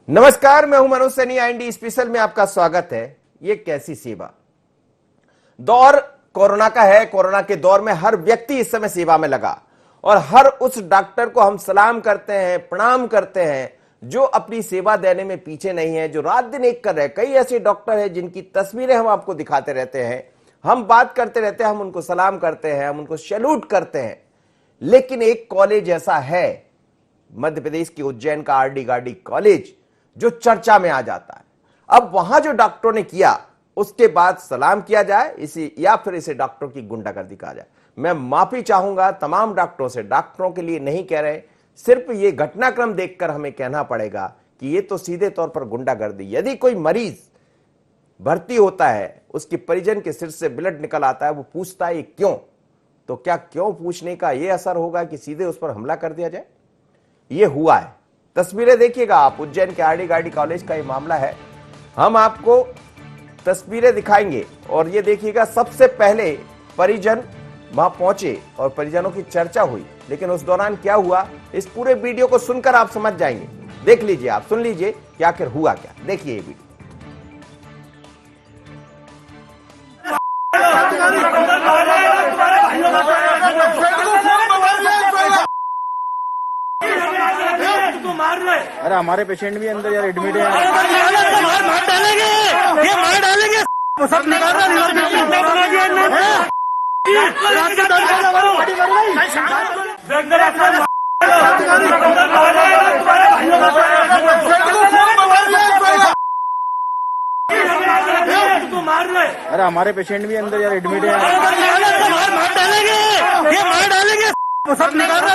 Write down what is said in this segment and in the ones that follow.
नमस्कार, मैं हूं मनोज सैनी। IND स्पेशल में आपका स्वागत है। ये कैसी सेवा दौर कोरोना का है। कोरोना के दौर में हर व्यक्ति इस समय सेवा में लगा और हर उस डॉक्टर को हम सलाम करते हैं, प्रणाम करते हैं जो अपनी सेवा देने में पीछे नहीं है, जो रात दिन एक कर रहे हैं। कई ऐसे डॉक्टर हैं जिनकी तस्वीरें हम आपको दिखाते रहते हैं, हम बात करते रहते हैं, हम उनको सलाम करते हैं, हम उनको सैल्यूट करते हैं। लेकिन एक कॉलेज ऐसा है, मध्य प्रदेश के उज्जैन का RD गार्डी कॉलेज, जो चर्चा में आ जाता है। अब वहां जो डॉक्टरों ने किया उसके बाद सलाम किया जाए इसी, या फिर इसे डॉक्टरों की गुंडागर्दी कहा जाए। मैं माफी चाहूंगा तमाम डॉक्टरों से, डॉक्टरों के लिए नहीं कह रहे, सिर्फ ये घटनाक्रम देखकर हमें कहना पड़ेगा कि ये तो सीधे तौर पर गुंडागर्दी। यदि कोई मरीज भर्ती होता है, उसके परिजन के सिर से ब्लड निकल आता है, वो पूछता है ये क्यों, तो क्या क्यों पूछने का ये असर होगा कि सीधे उस पर हमला कर दिया जाए? ये हुआ है। तस्वीरें देखिएगा आप, उज्जैन के RD गार्डी कॉलेज का ये मामला है। हम आपको तस्वीरें दिखाएंगे और ये देखिएगा, सबसे पहले परिजन वहां पहुंचे और परिजनों की चर्चा हुई, लेकिन उस दौरान क्या हुआ, इस पूरे वीडियो को सुनकर आप समझ जाएंगे। देख लीजिए, आप सुन लीजिए कि आखिर हुआ क्या। देखिए ये वीडियो। अरे हमारे पेशेंट भी अंदर यार एडमिट है। मार डालेंगे, ये मार डालेंगे, सब निकालना अरे हमारे पेशेंट भी अंदर यार एडमिट है। मार डालेंगे, ये मार डालेंगे, सब निकालना।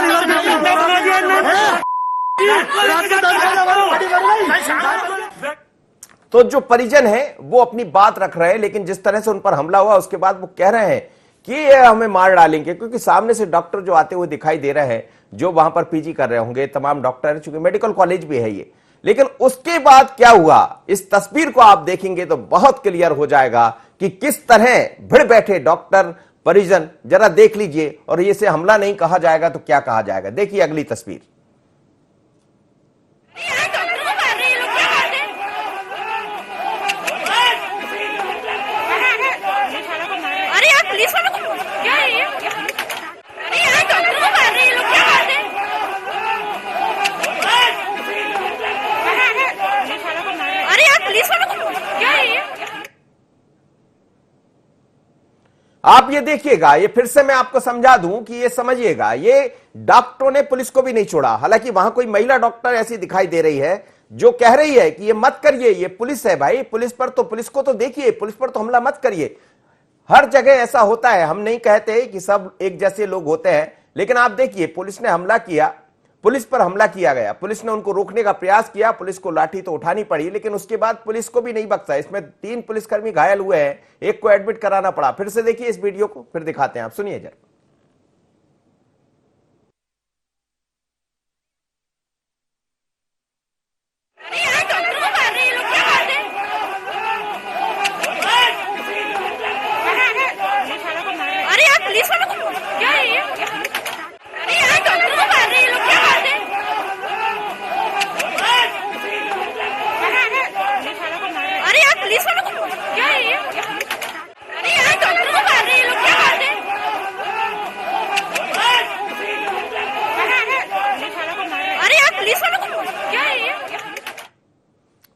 तो जो परिजन है वो अपनी बात रख रहे हैं, लेकिन जिस तरह से उन पर हमला हुआ उसके बाद वो कह रहे हैं कि ये हमें मार डालेंगे, क्योंकि सामने से डॉक्टर जो आते हुए दिखाई दे रहे हैं, जो वहां पर PG कर रहे होंगे, तमाम डॉक्टर, चूंकि मेडिकल कॉलेज भी है ये। लेकिन उसके बाद क्या हुआ, इस तस्वीर को आप देखेंगे तो बहुत क्लियर हो जाएगा कि किस तरह भिड़ बैठे डॉक्टर परिजन। जरा देख लीजिए, और इसे हमला नहीं कहा जाएगा तो क्या कहा जाएगा। देखिए अगली तस्वीर। आप ये देखिएगा, ये फिर से मैं आपको समझा दूं कि ये समझिएगा, ये डॉक्टरों ने पुलिस को भी नहीं छोड़ा। हालांकि वहां कोई महिला डॉक्टर ऐसी दिखाई दे रही है जो कह रही है कि ये मत करिए, ये पुलिस है भाई, पुलिस को तो देखिए, पुलिस पर तो हमला मत करिए। हर जगह ऐसा होता है, हम नहीं कहते कि सब एक जैसे लोग होते हैं, लेकिन आप देखिए पुलिस ने हमला किया, पुलिस पर हमला किया गया, पुलिस ने उनको रोकने का प्रयास किया, पुलिस को लाठी तो उठानी पड़ी, लेकिन उसके बाद पुलिस को भी नहीं बख्शा। इसमें 3 पुलिसकर्मी घायल हुए हैं, एक को एडमिट कराना पड़ा। फिर से देखिए इस वीडियो को, फिर दिखाते हैं, आप सुनिए जरा।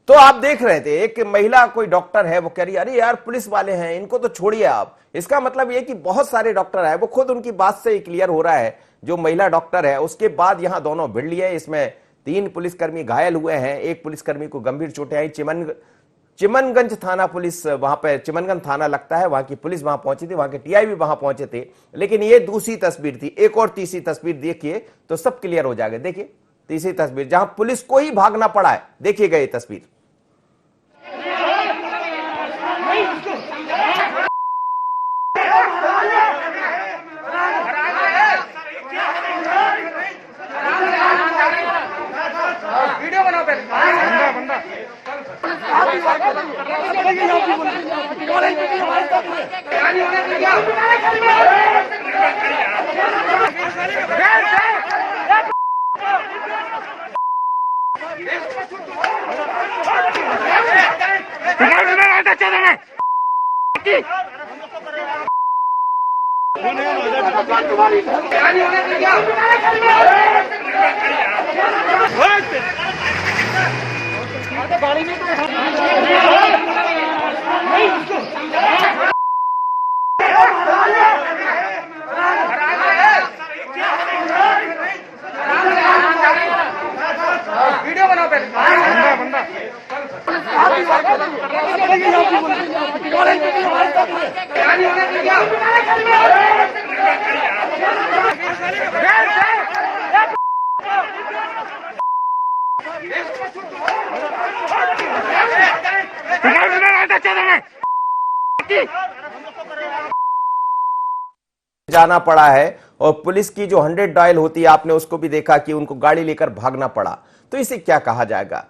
तो आप देख रहे थे, एक महिला कोई डॉक्टर है, वो कह रही है अरे यार पुलिस वाले हैं, इनको तो छोड़िए आप। इसका मतलब ये कि बहुत सारे डॉक्टर है, वो खुद उनकी बात से क्लियर हो रहा है, जो महिला डॉक्टर है। उसके बाद यहां दोनों भिड़ लिए, इसमें 3 पुलिसकर्मी घायल हुए हैं, एक पुलिसकर्मी को गंभीर चोटें आई। चिमनगंज थाना पुलिस, वहां पर चिमनगंज थाना लगता है, वहां की पुलिस वहां पहुंची थी, वहां के TI भी वहां पहुंचे थे। लेकिन ये दूसरी तस्वीर थी, एक और तीसरी तस्वीर देखिए तो सब क्लियर हो जाएगा। देखिए तीसरी तस्वीर, जहां पुलिस को ही भागना पड़ा है। देखिएगा ये तस्वीर। बंदा वीडियो बनाओ पहले। जाना पड़ा है और पुलिस की जो 100 डायल होती है आपने उसको भी देखा कि उनको गाड़ी लेकर भागना पड़ा। तो इसे क्या कहा जाएगा?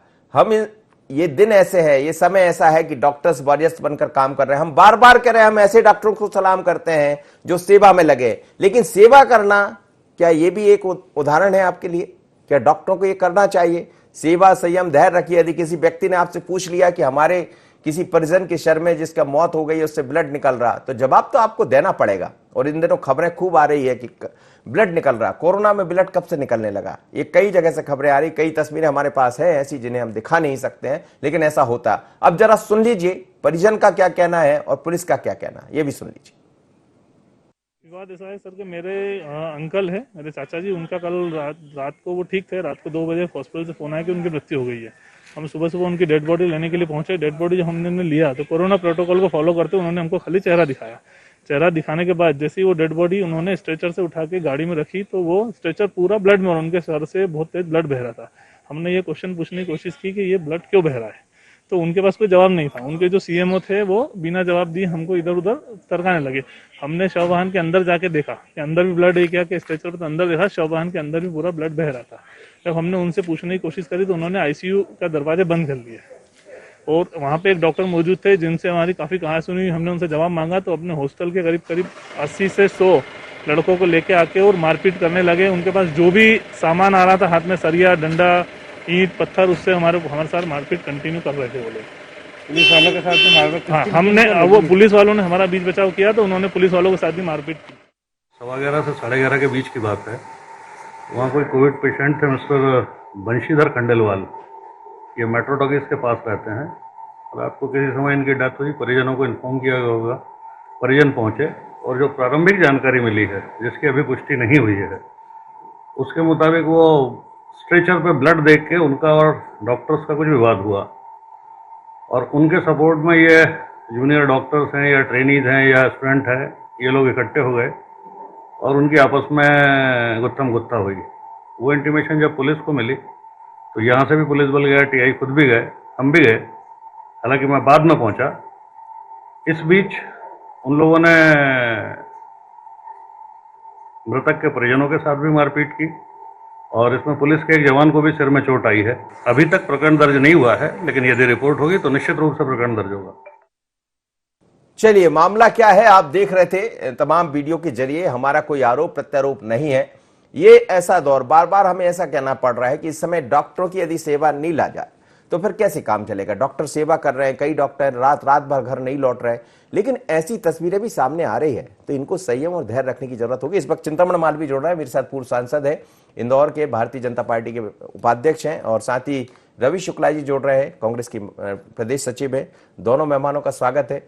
ये दिन ऐसे है, ये समय ऐसा है कि डॉक्टर्स वॉरियर्स बनकर काम कर रहे हैं। हम बार बार कह रहे हैं, हम ऐसे डॉक्टरों को सलाम करते हैं जो सेवा में लगे, लेकिन सेवा करना क्या ये भी एक उदाहरण है आपके लिए? क्या डॉक्टरों को ये करना चाहिए? सेवा, संयम, धैर्य रखिए। यदि किसी व्यक्ति ने आपसे पूछ लिया कि हमारे किसी परिजन के शर में जिसका मौत हो गई उससे ब्लड निकल रहा, तो जवाब तो आपको देना पड़ेगा। और इन दिनों खबरें खूब आ रही है कि ब्लड निकल रहा। कोरोना में ब्लड कब से निकलने लगा? ये कई जगह से खबरें आ रही, कई तस्वीरें हमारे पास है ऐसी जिन्हें हम दिखा नहीं सकते हैं, लेकिन ऐसा होता। अब जरा सुन लीजिए परिजन का क्या कहना है और पुलिस का क्या कहना है, ये भी सुन लीजिए। विवाद ऐसा है सर कि मेरे अंकल है, मेरे चाचा जी, उनका कल रात को वो ठीक थे। रात को 2 बजे हॉस्पिटल से फोन आया कि उनकी मृत्यु हो गई है। हम सुबह सुबह उनकी डेड बॉडी लेने के लिए पहुंचे। डेड बॉडी जो हमने लिया तो कोरोना प्रोटोकॉल को फॉलो करते उन्होंने हमको खाली चेहरा दिखाया। चेहरा दिखाने के बाद जैसे ही वो डेड बॉडी उन्होंने स्ट्रेचर से उठा के गाड़ी में रखी तो वो स्ट्रेचर पूरा ब्लड में, और उनके सर से बहुत तेज ब्लड बह रहा था। हमने ये क्वेश्चन पूछने की कोशिश की कि ये ब्लड क्यों बह रहा है, तो उनके पास कोई जवाब नहीं था। उनके जो सीएमओ थे वो बिना जवाब दिए हमको इधर उधर तरकाने लगे। हमने शव वाहन के अंदर जाके देखा कि अंदर भी ब्लड है क्या, कि स्ट्रेचर पर तो अंदर देखा, शव वाहन के अंदर भी पूरा ब्लड बह रहा था। जब हमने उनसे पूछने की कोशिश करी तो उन्होंने आईसीयू का दरवाजे बंद कर दिए, और वहाँ पे एक डॉक्टर मौजूद थे जिनसे हमारी काफी कहानी सुनी। हमने उनसे जवाब मांगा तो अपने हॉस्टल के करीब 80 से 100 लड़कों को लेके आके और मारपीट करने लगे। उनके पास जो भी सामान आ रहा था, हाथ में सरिया, डंडा, ईंट, पत्थर, उससे हमारे साथ मारपीट कंटिन्यू कर रहे थे वो लोग। पुलिस वालों के साथ भी मारपीट? हाँ, हमने वो पुलिस वालों ने हमारा बीच बचाव किया तो उन्होंने पुलिस वालों के साथ भी मारपीट की। 11:15 से 11:30 के बीच की बात है। वहाँ कोई कोविड पेशेंट थे, मिस्टर बंशीधर खंडेलवाल। ये मेट्रो टॉकीज के पास रहते हैं। रात को किसी समय इनकी डेथ हुई। परिजनों को इन्फॉर्म किया गया होगा। परिजन पहुँचे और जो प्रारंभिक जानकारी मिली है, जिसकी अभी पुष्टि नहीं हुई है, उसके मुताबिक वो स्ट्रेचर पे ब्लड देख के उनका और डॉक्टर्स का कुछ विवाद हुआ, और उनके सपोर्ट में ये जूनियर डॉक्टर्स हैं या ट्रेनीज हैं या स्टूडेंट हैं, ये लोग इकट्ठे हो गए और उनकी आपस में गुत्थम गुत्था हुई। वो इंटीमेशन जब पुलिस को मिली तो यहाँ से भी पुलिस बल गया, टीआई खुद भी गए, हम भी गए, हालांकि मैं बाद में पहुँचा। इस बीच उन लोगों ने मृतक के परिजनों के साथ भी मारपीट की, और इसमें पुलिस के एक जवान को भी सिर में चोट आई है। अभी तक प्रकरण दर्ज नहीं हुआ है, लेकिन यदि रिपोर्ट होगी तो निश्चित रूप से प्रकरण दर्ज होगा। चलिए, मामला क्या है आप देख रहे थे तमाम वीडियो के जरिए। हमारा कोई आरोप प्रत्यारोप नहीं है। ये ऐसा दौर, बार बार हमें ऐसा कहना पड़ रहा है कि इस समय डॉक्टरों की यदि सेवा नहीं ला जाए तो फिर कैसे काम चलेगा? डॉक्टर सेवा कर रहे हैं, कई डॉक्टर रात भर घर नहीं लौट रहे, लेकिन ऐसी तस्वीरें भी सामने आ रही है, तो इनको संयम और धैर्य रखने की जरूरत होगी। इस वक्त चिंतामण मालवीय जुड़ रहा है, मेरे साथ पूर्व सांसद है, इंदौर के भारतीय जनता पार्टी के उपाध्यक्ष हैं, और साथ ही रवि शुक्ला जी जुड़ रहे हैं, कांग्रेस की प्रदेश सचिव है। दोनों मेहमानों का स्वागत है।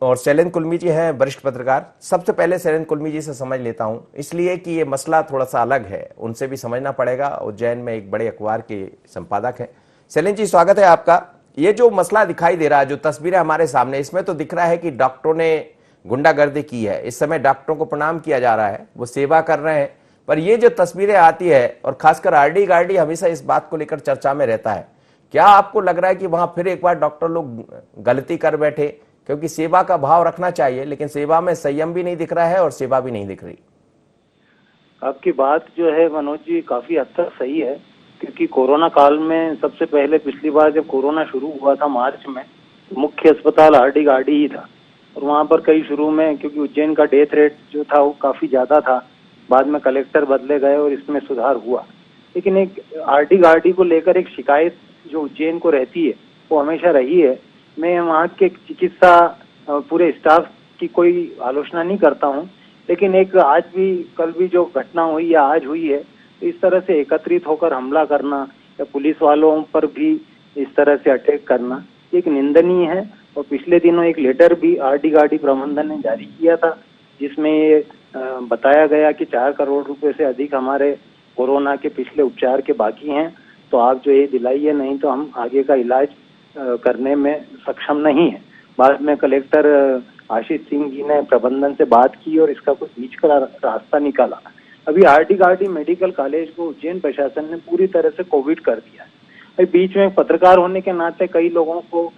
और शैलेंद्र कुलमी जी हैं, वरिष्ठ पत्रकार। सबसे पहले शैलेंद्र कुलमी जी से समझ लेता हूं, इसलिए कि ये मसला थोड़ा सा अलग है, उनसे भी समझना पड़ेगा। उज्जैन में एक बड़े अखबार के संपादक हैं। शैलेंद्र जी, स्वागत है आपका। ये जो मसला दिखाई दे रहा है, जो तस्वीरें हमारे सामने, इसमें तो दिख रहा है कि डॉक्टरों ने गुंडागर्दी की है। इस समय डॉक्टरों को प्रणाम किया जा रहा है, वो सेवा कर रहे हैं, पर ये जो तस्वीरें आती है, और खासकर आरडी गार्डी हमेशा इस बात को लेकर चर्चा में रहता है। क्या आपको लग रहा है कि वहां फिर एक बार डॉक्टर लोग गलती कर बैठे? क्योंकि सेवा का भाव रखना चाहिए, लेकिन सेवा में संयम भी नहीं दिख रहा है और सेवा भी नहीं दिख रही। आपकी बात जो है मनोज जी काफी हद तक सही है, क्योंकि कोरोना काल में सबसे पहले पिछली बार जब कोरोना शुरू हुआ था मार्च में, तो मुख्य अस्पताल आरडी गार्डी ही था, और वहां पर कई शुरू में, क्योंकि उज्जैन का डेथ रेट जो था वो काफी ज्यादा था, बाद में कलेक्टर बदले गए और इसमें सुधार हुआ। लेकिन एक आरडी गार्डी को लेकर एक शिकायत जो उज्जैन को रहती है वो हमेशा रही है। मैं वहाँ के चिकित्सा पूरे स्टाफ की कोई आलोचना नहीं करता हूँ, लेकिन एक आज भी कल भी जो घटना हुई या आज हुई है, तो इस तरह से एकत्रित होकर हमला करना या पुलिस वालों पर भी इस तरह से अटैक करना एक निंदनीय है। और पिछले दिनों एक लेटर भी आरडी गाड़ी प्रबंधन ने जारी किया था, जिसमें ये बताया गया कि 4 करोड़ रुपए से अधिक हमारे कोरोना के पिछले उपचार के बाकी हैं, तो आप जो ये दिलाइए, नहीं तो हम आगे का इलाज करने में सक्षम नहीं है। बाद में कलेक्टर आशीष सिंह जी ने प्रबंधन से बात की और इसका कुछ बीच का रास्ता निकाला। अभी आरडी गार्डी मेडिकल कॉलेज को उज्जैन प्रशासन ने पूरी तरह से कोविड कर दिया है। अभी बीच में पत्रकार होने के नाते कई लोगों को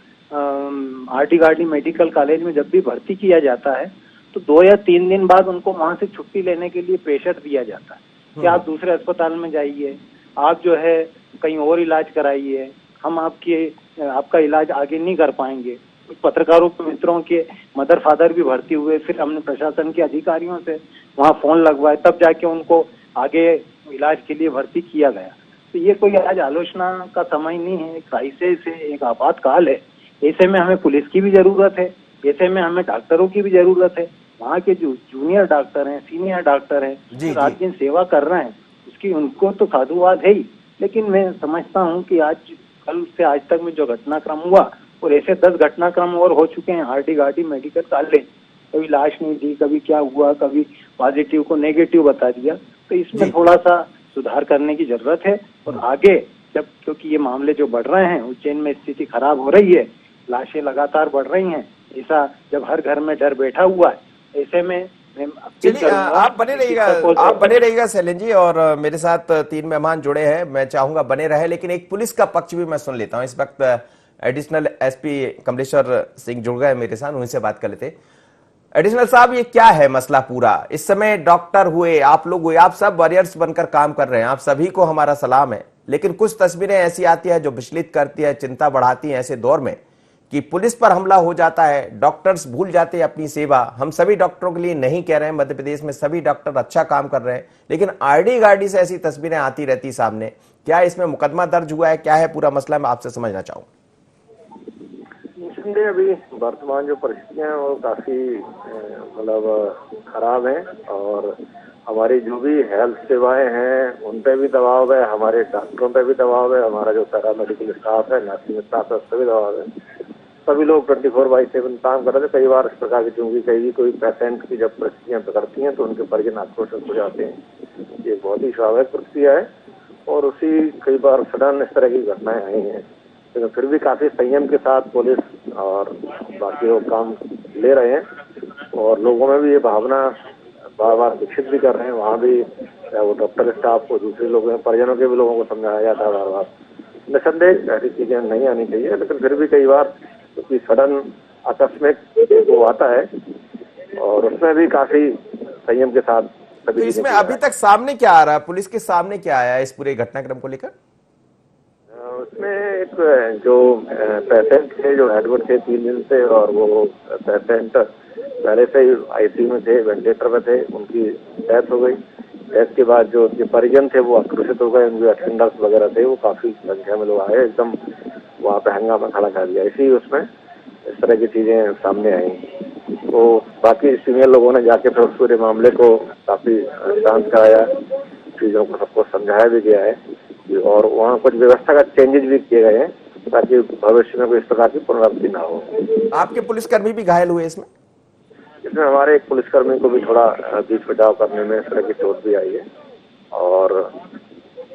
आरडी गार्डी मेडिकल कॉलेज में जब भी भर्ती किया जाता है तो 2 या 3 दिन बाद उनको वहां से छुट्टी लेने के लिए प्रेशर दिया जाता है कि आप दूसरे अस्पताल में जाइए, आप जो है कहीं और इलाज कराइए, हम आपका इलाज आगे नहीं कर पाएंगे। कुछ पत्रकारों के मित्रों के मदर फादर भी भर्ती हुए, फिर हमने प्रशासन के अधिकारियों से वहां फोन लगवाए, तब जाके उनको आगे इलाज के लिए भर्ती किया गया। तो ये कोई आज आलोचना का समय नहीं है, क्राइसिस है, एक आपातकाल है। ऐसे में हमें पुलिस की भी जरूरत है, ऐसे में हमें डॉक्टरों की भी जरूरत है। वहाँ के जो जूनियर डॉक्टर हैं, सीनियर डॉक्टर हैं, जो रात दिन सेवा कर रहे हैं, उसकी उनको तो साधुवाद है ही। लेकिन मैं समझता हूँ कि आज कल से आज तक में जो घटनाक्रम हुआ, और ऐसे 10 घटनाक्रम और हो चुके हैं आरडी गार्डी मेडिकल कॉलेज, कभी लाश नहीं दी, कभी क्या हुआ, कभी पॉजिटिव को नेगेटिव बता दिया। तो इसमें थोड़ा सा सुधार करने की जरूरत है। और आगे जब, क्योंकि ये मामले जो बढ़ रहे हैं, उज्जैन में स्थिति खराब हो रही है, लाशें लगातार बढ़ रही हैं, ऐसा जब हर घर में डर बैठा हुआ है, ऐसे में चलिए आप बने रहिएगा शैलेंद्र जी। और मेरे साथ 3 मेहमान जुड़े हैं, मैं चाहूंगा बने रहे, लेकिन एक पुलिस का पक्ष भी मैं सुन लेता हूं। इस वक्त एडिशनल एसपी कमलेश्वर सिंह जुड़ गए मेरे साथ, उनसे बात कर लेते। एडिशनल साहब, ये क्या है मसला पूरा? इस समय डॉक्टर हुए, आप लोग हुए, आप सब वॉरियर्स बनकर काम कर रहे हैं, आप सभी को हमारा सलाम है। लेकिन कुछ तस्वीरें ऐसी आती है जो विचलित करती है, चिंता बढ़ाती है ऐसे दौर में कि पुलिस पर हमला हो जाता है, डॉक्टर्स भूल जाते हैं अपनी सेवा। हम सभी डॉक्टरों के लिए नहीं कह रहे हैं, मध्य प्रदेश में सभी डॉक्टर अच्छा काम कर रहे हैं, लेकिन आरडी गार्डी से ऐसी तस्वीरें आती रहती सामने। क्या इसमें मुकदमा दर्ज हुआ है? क्या है पूरा मसला? मैं आपसे समझना चाहूँ। निसंदेह अभी वर्तमान जो परिस्थितियां हैं वो काफी मतलब खराब हैं, और हमारी जो भी हेल्थ सेवाएं हैं उन पे भी दबाव है, हमारे डॉक्टरों पे भी दबाव है, हमारा जो पैरा मेडिकल स्टाफ है, नर्सिंग स्टाफ है, उस पर भी दबाव है। सभी लोग 24/7 काम कर रहे थे। कई बार इस प्रकार की चूंकि कई कोई पेशेंट की जब परिस्थितियां पकड़ती हैं तो उनके परिजन आक्रोशित हो जाते हैं। ये बहुत ही स्वाभाविक प्रक्रिया है, और उसी कई बार सडन इस तरह की घटनाएं आई हैं, लेकिन फिर भी काफी संयम के साथ पुलिस और बाकी लोग काम ले रहे हैं, और लोगों में भी ये भावना बार बार विकसित भी कर रहे हैं। वहाँ भी वो डॉक्टर स्टाफ को, दूसरे लोगों परिजनों के भी लोगों को समझाया जाता है बार बार। निसंदेह ऐसी चीजें नहीं आनी चाहिए, लेकिन फिर भी कई बार क्योंकि सडन आकस्मिक वो आता है, और उसमें भी काफी संयम के साथ। तो इसमें अभी तक सामने क्या आ रहा है, पुलिस के सामने क्या आया है इस पूरे घटनाक्रम को लेकर? उसमें एक जो पेशेंट थे, जो एडमिट थे 3 दिन से, और वो पेशेंट पहले से ही आईसीयू में थे, वेंटिलेटर में थे, उनकी डेथ हो गई। डेथ के बाद जो उनके परिजन थे वो आक्रोशित हो गए, उनके अटेंडर्स वगैरह थे, वो काफी संख्या में लोग आए, एकदम वहाँ पे हंगामा खड़ा कर दिया। इसी उसमें इस तरह की चीजें सामने आई। तो बाकी सीनियर लोगों ने जाके फिर उस पूरे मामले को काफी शांत कराया, चीजों को सबको समझाया भी गया है, और वहाँ कुछ व्यवस्था का चेंजेस भी किए गए हैं ताकि भविष्य में कोई इस प्रकार की पुनरावृत्ति ना हो। आपके पुलिसकर्मी भी घायल हुए इसमें? इसमें हमारे एक पुलिसकर्मी को भी थोड़ा बीच बचाव करने में इस तरह की चोट भी आई है, और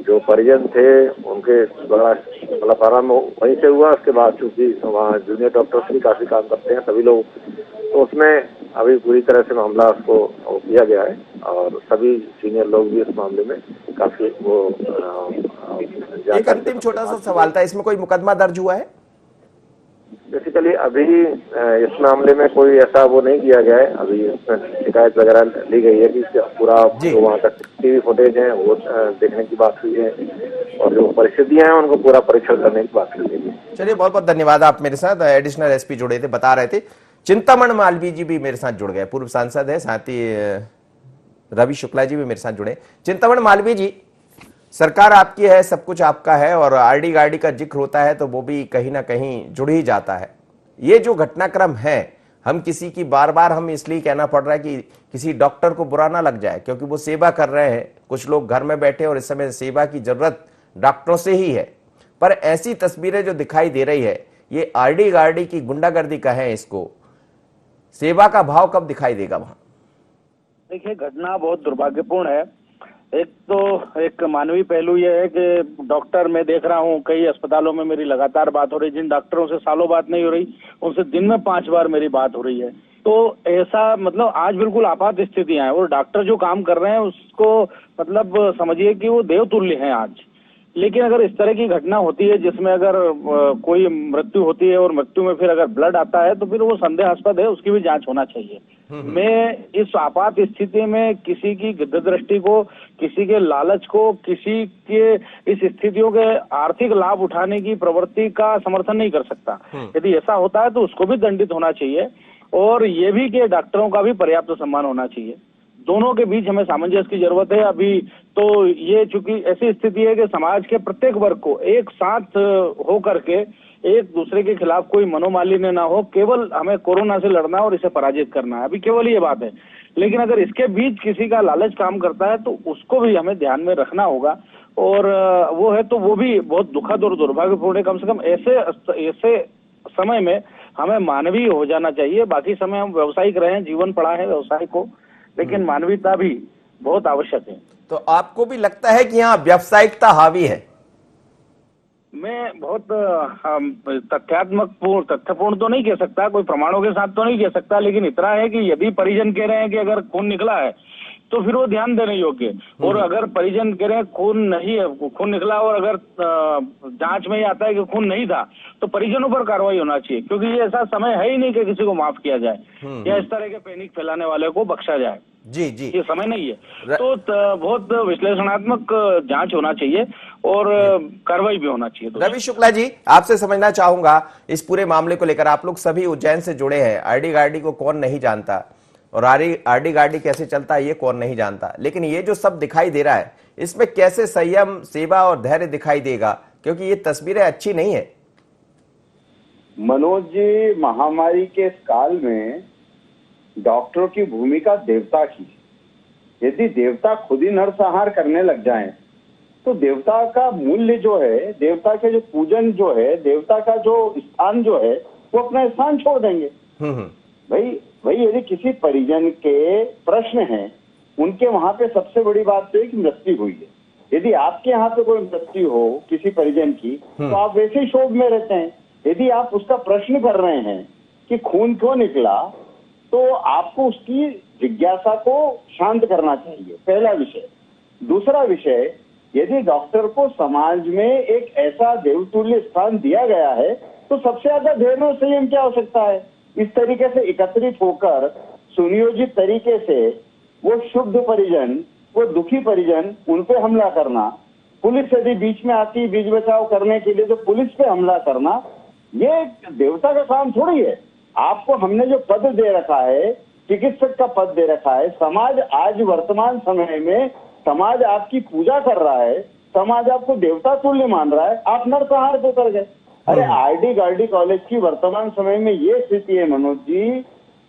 जो परिजन थे उनके बड़ा मतलब आराम वहीं से हुआ। उसके बाद चूंकि वहाँ जूनियर डॉक्टर्स भी काफी काम करते हैं सभी लोग, तो उसमें अभी पूरी तरह से मामला उसको किया गया है, और सभी सीनियर लोग भी इस मामले में काफी वो एक अंतिम छोटा सा सवाल था, इसमें कोई मुकदमा दर्ज हुआ है? बेसिकली अभी इस मामले में कोई ऐसा वो नहीं किया गया है। अभी इसमें शिकायत वगैरह ली गई है कि पूरा जो वहाँ का टीवी फुटेज है वो देखने की बात हुई है, और जो परिस्थितियां हैं उनको पूरा परीक्षण करने की बात हुई है। चलिए, बहुत बहुत धन्यवाद। आप मेरे साथ एडिशनल एसपी जुड़े थे, बता रहे थे। चिंतामण मालवीय जी भी मेरे साथ जुड़ गए, पूर्व सांसद है, साथ ही रवि शुक्ला जी भी मेरे साथ जुड़े। चिंतामण मालवीय जी, सरकार आपकी है, सब कुछ आपका है, और आरडी गार्डी का जिक्र होता है तो वो भी कहीं ना कहीं जुड़ ही जाता है। ये जो घटनाक्रम है, हम किसी की बार बार हम इसलिए कहना पड़ रहा है कि किसी डॉक्टर को बुरा ना लग जाए, क्योंकि वो सेवा कर रहे हैं। कुछ लोग घर में बैठे और इस समय सेवा की जरूरत डॉक्टरों से ही है। पर ऐसी तस्वीरें जो दिखाई दे रही है, ये आरडी गार्डी की गुंडागर्दी का है। इसको सेवा का भाव कब दिखाई देगा वहां? देखिए, घटना बहुत दुर्भाग्यपूर्ण है। एक तो एक मानवीय पहलू ये है कि डॉक्टर मैं देख रहा हूँ कई अस्पतालों में मेरी लगातार बात हो रही, जिन डॉक्टरों से सालों बात नहीं हो रही उनसे दिन में 5 बार मेरी बात हो रही है। तो ऐसा मतलब आज बिल्कुल आपात स्थितियां हैं और डॉक्टर जो काम कर रहे हैं उसको मतलब समझिए कि वो देवतुल्य हैं आज। लेकिन अगर इस तरह की घटना होती है जिसमें अगर कोई मृत्यु होती है और मृत्यु में फिर अगर ब्लड आता है तो फिर वो संदेहास्पद है, उसकी भी जांच होना चाहिए। मैं इस आपात स्थिति में किसी की गिद्ध दृष्टि को, किसी के लालच को, किसी के इस स्थितियों के आर्थिक लाभ उठाने की प्रवृत्ति का समर्थन नहीं कर सकता। यदि ऐसा होता है तो उसको भी दंडित होना चाहिए और ये भी कि डॉक्टरों का भी पर्याप्त सम्मान होना चाहिए। दोनों के बीच हमें सामंजस्य की जरूरत है। अभी तो ये चूंकि ऐसी स्थिति है कि समाज के प्रत्येक वर्ग को एक साथ हो करके एक दूसरे के खिलाफ कोई मनोमालिन्य ना हो, केवल हमें कोरोना से लड़ना और इसे पराजित करना है, अभी केवल ये बात है। लेकिन अगर इसके बीच किसी का लालच काम करता है तो उसको भी हमें ध्यान में रखना होगा और वो है तो वो भी बहुत दुखद और दुर्भाग्यपूर्ण है। कम से कम ऐसे समय में हमें मानवीय हो जाना चाहिए। बाकी समय हम व्यवसायिक रहे, जीवन पड़ा है व्यवसाय को, लेकिन मानवीयता भी बहुत आवश्यक है। तो आपको भी लगता है कि यहाँ व्यावसायिकता हावी है? मैं बहुत तथ्यपूर्ण तो नहीं कह सकता, कोई प्रमाणों के साथ तो नहीं कह सकता, लेकिन इतना है कि यदि परिजन कह रहे हैं कि अगर खून निकला है तो फिर वो ध्यान देने योग्य। और अगर परिजन कह रहे हैं खून नहीं है, खून निकला और अगर जांच में ये आता है कि खून नहीं था तो परिजनों पर कार्रवाई होना चाहिए, क्योंकि ये ऐसा समय है ही नहीं कि किसी को माफ किया जाए या इस तरह के पैनिक फैलाने वाले को बख्शा जाए। जी जी, ये समय नहीं है। तो बहुत विश्लेषणात्मक जांच होना चाहिए और कार्रवाई भी होना चाहिए। रवि शुक्ला जी, आपसे समझना चाहूंगा इस पूरे मामले को लेकर। आप लोग सभी उज्जैन से जुड़े हैं। आरडी गार्डी को कौन नहीं जानता और आरडी गार्डी कैसे चलता है ये कौन नहीं जानता, लेकिन ये जो सब दिखाई दे रहा है इसमें कैसे संयम, सेवा और धैर्य दिखाई देगा, क्योंकि ये तस्वीरें अच्छी नहीं है। मनोज जी, महामारी के इस काल में डॉक्टरों की भूमिका देवता की। यदि देवता खुद ही नरसंहार करने लग जाएं, तो देवता का मूल्य जो है, देवता के जो पूजन जो है, देवता का जो स्थान जो है, वो अपना स्थान छोड़ देंगे। भाई यदि किसी परिजन के प्रश्न हैं, उनके वहां पे सबसे बड़ी बात तो है कि मृत्यु हुई है। यदि आपके यहाँ पे कोई मृत्यु हो किसी परिजन की तो आप वैसे ही शोक में रहते हैं। यदि आप उसका प्रश्न कर रहे हैं कि खून क्यों निकला, तो आपको उसकी जिज्ञासा को शांत करना चाहिए, पहला विषय। दूसरा विषय, यदि डॉक्टर को समाज में एक ऐसा देवतुल्य स्थान दिया गया है तो सबसे ज्यादा धैर्य और संयम की आवश्यकता है। इस तरीके से एकत्रित होकर सुनियोजित तरीके से वो शुद्ध परिजन, वो दुखी परिजन, उन पे हमला करना, पुलिस यदि बीच में आती बीच बचाव करने के लिए तो पुलिस पे हमला करना, ये देवता का काम थोड़ी है। आपको हमने जो पद दे रखा है, चिकित्सक का पद दे रखा है, समाज आज वर्तमान समय में समाज आपकी पूजा कर रहा है, समाज आपको देवता तुल्य मान रहा है, आप नरसंहार को कर गए। अरे आरडी गार्डी कॉलेज की वर्तमान समय में ये स्थिति है मनोज जी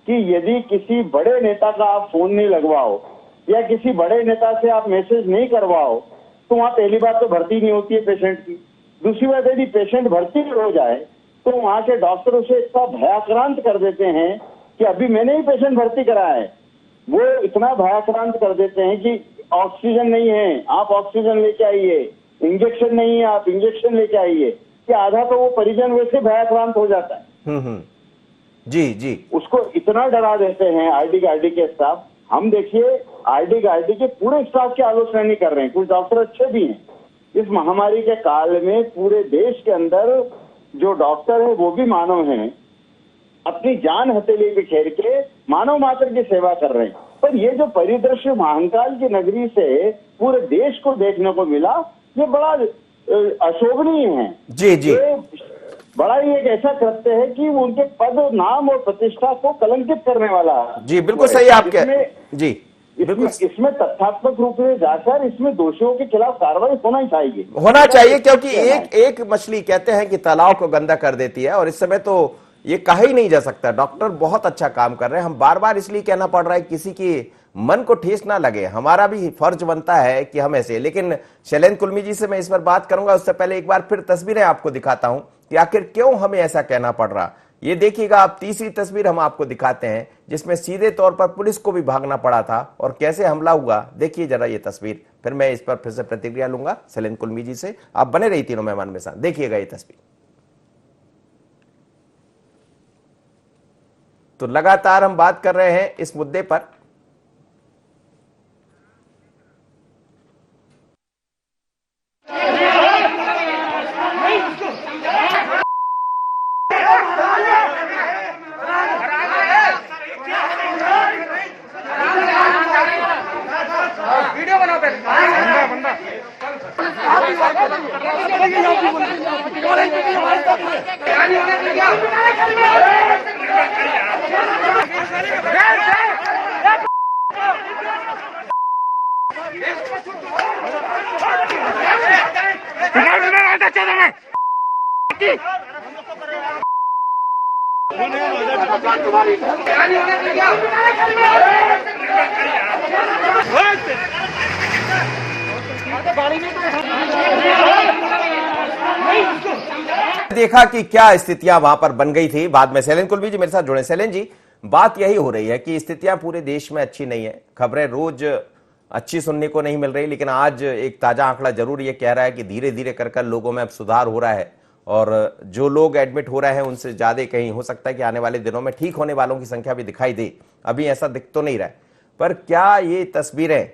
कि यदि किसी बड़े नेता का आप फोन नहीं लगवाओ या किसी बड़े नेता से आप मैसेज नहीं करवाओ तो वहाँ पहली बात तो भर्ती नहीं होती है पेशेंट की। दूसरी बात, यदि पेशेंट भर्ती हो जाए तो वहाँ के डॉक्टर उसे इतना भयाक्रांत कर देते हैं कि अभी मैंने ही पेशेंट भर्ती कराया है, वो इतना भयाक्रांत कर देते हैं कि ऑक्सीजन नहीं है, आप ऑक्सीजन लेके आइए, इंजेक्शन नहीं है, आप इंजेक्शन लेके आइए, कि आधा तो वो परिजन वैसे भयाक्रांत हो जाता है। जी जी, उसको इतना डरा देते हैं आरडी गार्डी के स्टाफ। हम देखिए आरडी गार्डी के पूरे स्टाफ की आलोचना नहीं कर रहे हैं, कुछ डॉक्टर अच्छे भी हैं। इस महामारी के काल में पूरे देश के अंदर जो डॉक्टर है वो भी मानव हैं, अपनी जान हथेली पे खेर के मानव मात्र की सेवा कर रहे हैं। पर ये जो परिदृश्य महाकाल की नगरी से पूरे देश को देखने को मिला, ये बड़ा अशोभनीय है। जी जी, बड़ा ही एक ऐसा कृत्य है कि वो उनके पद, नाम और प्रतिष्ठा को कलंकित करने वाला है। जी बिल्कुल सही आपके जी, इसमें तथ्यात्मक रूप से जाकर इसमें दोषियों के खिलाफ कार्रवाई होना चाहिए, क्योंकि एक मछली कहते हैं कि तालाब को गंदा कर देती है और इस समय तो ये कहा ही नहीं जा सकता। डॉक्टर बहुत अच्छा काम कर रहे हैं। हम बार बार इसलिए कहना पड़ रहा है किसी की मन को ठेस ना लगे, हमारा भी फर्ज बनता है कि हम ऐसे। लेकिन शैलेंद्र कुलमी जी से मैं इस पर बात करूंगा, उससे पहले एक बार फिर तस्वीरें आपको दिखाता हूं कि आखिर क्यों हमें ऐसा कहना पड़ रहा। ये देखिएगा आप, तीसरी तस्वीर हम आपको दिखाते हैं जिसमें सीधे तौर पर पुलिस को भी भागना पड़ा था और कैसे हमला हुआ। देखिए जरा ये तस्वीर, फिर मैं इस पर फिर से प्रतिक्रिया लूंगा शैलेंद्र कुलमी जी से। आप बने रही तीनों मेहमान में साथ, देखिएगा ये तस्वीर। तो लगातार हम बात कर रहे हैं इस मुद्दे पर। देखा कि क्या स्थितियां वहां पर बन गई थी। बाद में शैलेंद्र कुलमी जी मेरे साथ जुड़े। शैलेंद्र जी, बात यही हो रही है कि स्थितियां पूरे देश में अच्छी नहीं है, खबरें रोज अच्छी सुनने को नहीं मिल रही, लेकिन आज एक ताजा आंकड़ा जरूर ये कह रहा है कि धीरे धीरे कर लोगों में अब सुधार हो रहा है और जो लोग एडमिट हो रहे हैं उनसे ज्यादा कहीं हो सकता है कि आने वाले दिनों में ठीक होने वालों की संख्या भी दिखाई दे। अभी ऐसा दिख तो नहीं रहा है, पर क्या ये तस्वीरें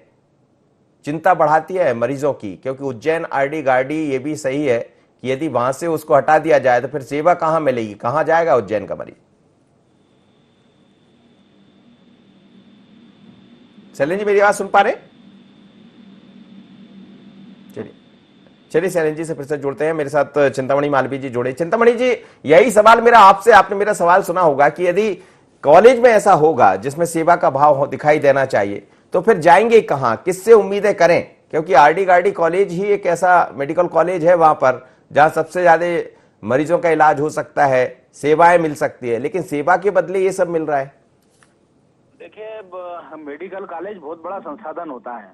चिंता बढ़ाती है मरीजों की? क्योंकि उज्जैन आरडी गार्डी ये भी सही है कि यदि वहां से उसको हटा दिया जाए तो फिर सेवा कहां मिलेगी, कहां जाएगा उज्जैन का मरीज? शैलेंद्र जी मेरी आवाज सुन पा रहे? चलिए शैलेंद्र जी से फिर से जुड़ते हैं। मेरे साथ चिंतामणि मालवीय जी जुड़े। चिंतामणि जी, यही सवाल मेरा आपसे, आपने मेरा सवाल सुना होगा कि यदि कॉलेज में ऐसा होगा जिसमें सेवा का भाव दिखाई देना चाहिए तो फिर जाएंगे कहां, किससे उम्मीदें करें? क्योंकि आरडी गार्डी कॉलेज ही एक ऐसा मेडिकल कॉलेज है वहां पर जहां सबसे ज्यादा मरीजों का इलाज हो सकता है, सेवाएं मिल सकती है, लेकिन सेवा के बदले ये सब मिल रहा है। देखिए, मेडिकल कॉलेज बहुत बड़ा संसाधन होता है,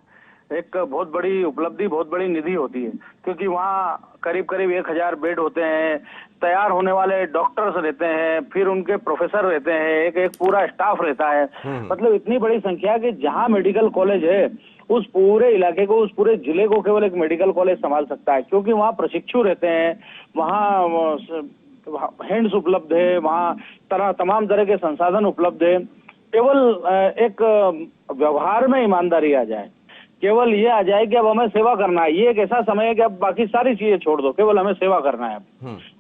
एक बहुत बड़ी उपलब्धि, बहुत बड़ी निधि होती है, क्योंकि वहाँ करीब करीब 1000 बेड होते हैं, तैयार होने वाले डॉक्टर्स रहते हैं, फिर उनके प्रोफेसर रहते हैं, एक पूरा स्टाफ रहता है। मतलब इतनी बड़ी संख्या कि जहाँ मेडिकल कॉलेज है उस पूरे इलाके को, उस पूरे जिले को केवल एक मेडिकल कॉलेज संभाल सकता है, क्योंकि वहाँ प्रशिक्षु रहते हैं, वहाँ हैंड्स उपलब्ध है, वहाँ तमाम तरह के संसाधन उपलब्ध है। केवल एक व्यवहार में ईमानदारी आ जाए, केवल ये आ जाए कि अब हमें सेवा करना है, ये एक ऐसा समय है कि अब बाकी सारी चीजें छोड़ दो, केवल हमें सेवा करना है।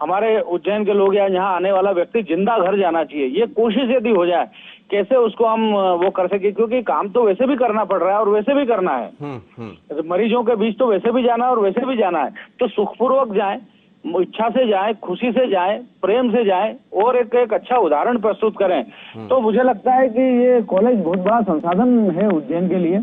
हमारे उज्जैन के लोग या यहाँ आने वाला व्यक्ति जिंदा घर जाना चाहिए, ये कोशिश यदि हो जाए, कैसे उसको हम वो कर सके, क्योंकि काम तो वैसे भी करना पड़ रहा है और वैसे भी करना है, मरीजों के बीच तो वैसे भी जाना है और वैसे भी जाना है, तो सुखपूर्वक जाए, इच्छा से जाए, खुशी से जाए, प्रेम से जाए और एक अच्छा उदाहरण प्रस्तुत करें। तो मुझे लगता है कि ये कॉलेज बहुत बड़ा संसाधन है उज्जैन के लिए।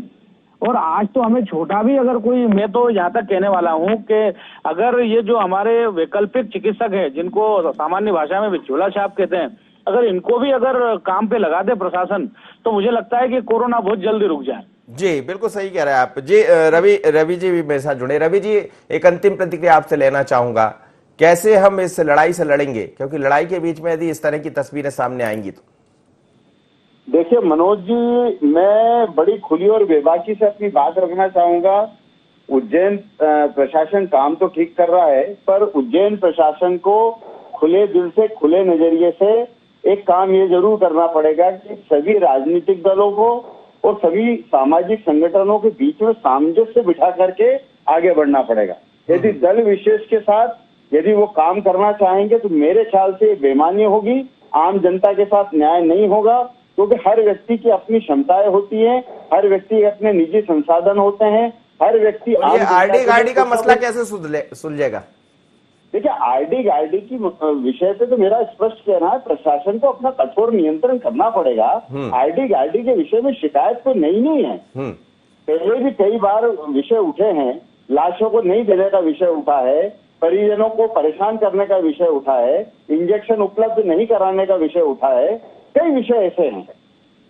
और आज तो हमें छोटा भी अगर कोई, मैं तो यहाँ तक कहने वाला हूँ कि अगर ये जो हमारे वैकल्पिक चिकित्सक है, जिनको सामान्य भाषा में झोला छाप कहते हैं, अगर इनको भी अगर काम पे लगा दे प्रशासन, तो मुझे लगता है कि कोरोना बहुत जल्दी रुक जाए। जी बिल्कुल सही कह रहे हैं आप जी। रवि जी भी मेरे साथ जुड़े। रवि जी, एक अंतिम प्रतिक्रिया आपसे लेना चाहूंगा, कैसे हम इस लड़ाई से लड़ेंगे, क्योंकि लड़ाई के बीच में यदि इस तरह की तस्वीरें सामने आएंगी तो? देखिए मनोज जी, मैं बड़ी खुली और बेबाकी से अपनी बात रखना चाहूंगा। उज्जैन प्रशासन काम तो ठीक कर रहा है, पर उज्जैन प्रशासन को खुले दिल से, खुले नजरिए से एक काम ये जरूर करना पड़ेगा कि सभी राजनीतिक दलों को और सभी सामाजिक संगठनों के बीच में सामंजस्य बिठा करके आगे बढ़ना पड़ेगा। यदि दल विशेष के साथ यदि वो काम करना चाहेंगे तो मेरे ख्याल से बेईमानी होगी, आम जनता के साथ न्याय नहीं होगा, क्योंकि हर व्यक्ति की अपनी क्षमताएं होती हैं, हर व्यक्ति के अपने निजी संसाधन होते हैं, हर व्यक्ति। ये आरडी गार्डी का मसला कैसे सुलझेगा? देखिए, आरडी गार्डी की विषय पे तो मेरा स्पष्ट कहना है, प्रशासन को अपना कठोर नियंत्रण करना पड़ेगा। आरडी गार्डी के विषय में शिकायत तो नहीं है, पहले भी कई बार विषय उठे हैं, लाशों को नहीं देने का विषय उठा है, परिजनों को परेशान करने का विषय उठा है, इंजेक्शन उपलब्ध नहीं कराने का विषय उठा है, कई विषय ऐसे हैं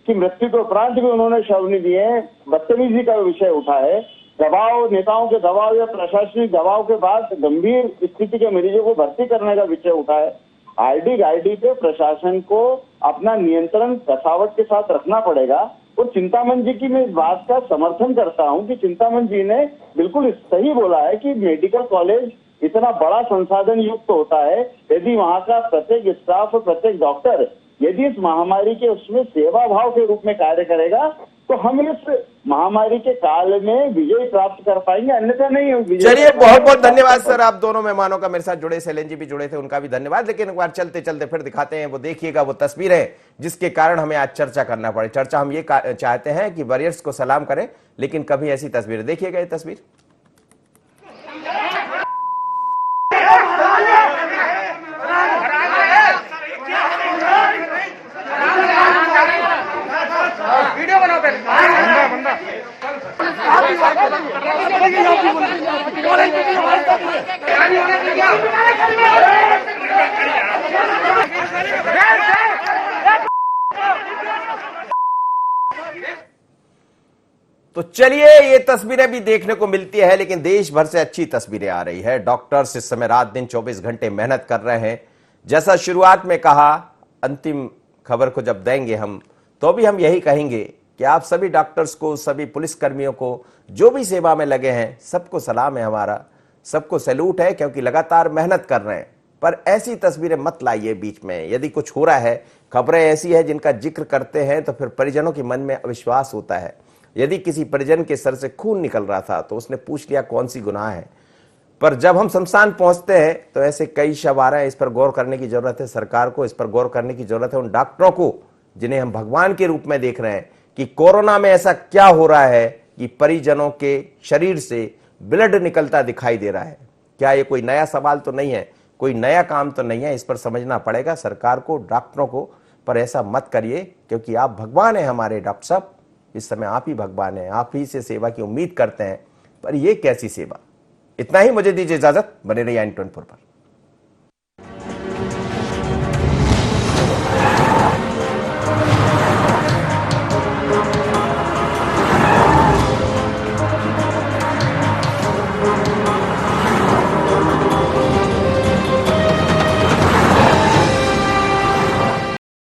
कि मृत्यु के उपरांत भी उन्होंने शव नहीं दिए, बदतमीजी का विषय उठा है, दबाव, नेताओं के दबाव या प्रशासनिक दबाव के बाद गंभीर स्थिति के मरीजों को भर्ती करने का विषय उठा है। आरडी गारडी पे प्रशासन को अपना नियंत्रण कसावट के साथ रखना पड़ेगा। और चिंतामन जी की मैं इस बात का समर्थन करता हूं कि चिंतामन जी ने बिल्कुल सही बोला है कि मेडिकल कॉलेज इतना बड़ा संसाधन युक्त होता है, यदि वहां का प्रत्येक स्टाफ और प्रत्येक डॉक्टर यदि इस महामारी के उसमें सेवा भाव के रूप में कार्य करेगा तो हम इस महामारी के काल में विजय प्राप्त कर पाएंगे, अन्यथा नहीं होगी। चलिए, बहुत बहुत धन्यवाद सर, आप दोनों मेहमानों का मेरे साथ जुड़े, शैलेंद्र जी भी जुड़े थे, उनका भी धन्यवाद। लेकिन एक बार चलते चलते फिर दिखाते हैं, वो देखिएगा वो तस्वीरें जिसके कारण हमें आज चर्चा करना पड़े। चर्चा हम ये चाहते हैं कि वॉरियर्स को सलाम करें, लेकिन कभी ऐसी तस्वीरें देखिएगा, ये तस्वीर तो चलिए, ये तस्वीरें भी देखने को मिलती है, लेकिन देश भर से अच्छी तस्वीरें आ रही है। डॉक्टर्स इस समय रात दिन 24 घंटे मेहनत कर रहे हैं। जैसा शुरुआत में कहा, अंतिम खबर को जब देंगे हम तो भी हम यही कहेंगे कि आप सभी डॉक्टर्स को, सभी पुलिस कर्मियों को, जो भी सेवा में लगे हैं, सबको सलाम है, हमारा सबको सैल्यूट है, क्योंकि लगातार मेहनत कर रहे हैं। पर ऐसी तस्वीरें मत लाइए बीच में। यदि कुछ हो रहा है, खबरें ऐसी है जिनका जिक्र करते हैं, तो फिर परिजनों के मन में अविश्वास होता है। यदि किसी परिजन के सर से खून निकल रहा था तो उसने पूछ लिया कौन सी गुनाह है, पर जब हम शमशान पहुंचते हैं तो ऐसे कई शव आ रहे हैं। इस पर गौर करने की जरूरत है सरकार को, इस पर गौर करने की जरूरत है उन डॉक्टरों को जिन्हें हम भगवान के रूप में देख रहे हैं, कि कोरोना में ऐसा क्या हो रहा है कि परिजनों के शरीर से ब्लड निकलता दिखाई दे रहा है। क्या ये कोई नया सवाल तो नहीं है, कोई नया काम तो नहीं है? इस पर समझना पड़ेगा सरकार को, डॉक्टरों को। पर ऐसा मत करिए, क्योंकि आप भगवान हैं हमारे डॉक्टर साहब, इस समय आप ही भगवान हैं, आप ही से सेवा की उम्मीद करते हैं। पर यह कैसी सेवा? इतना ही, मुझे दीजिए इजाजत, बने रहिए N24 पर।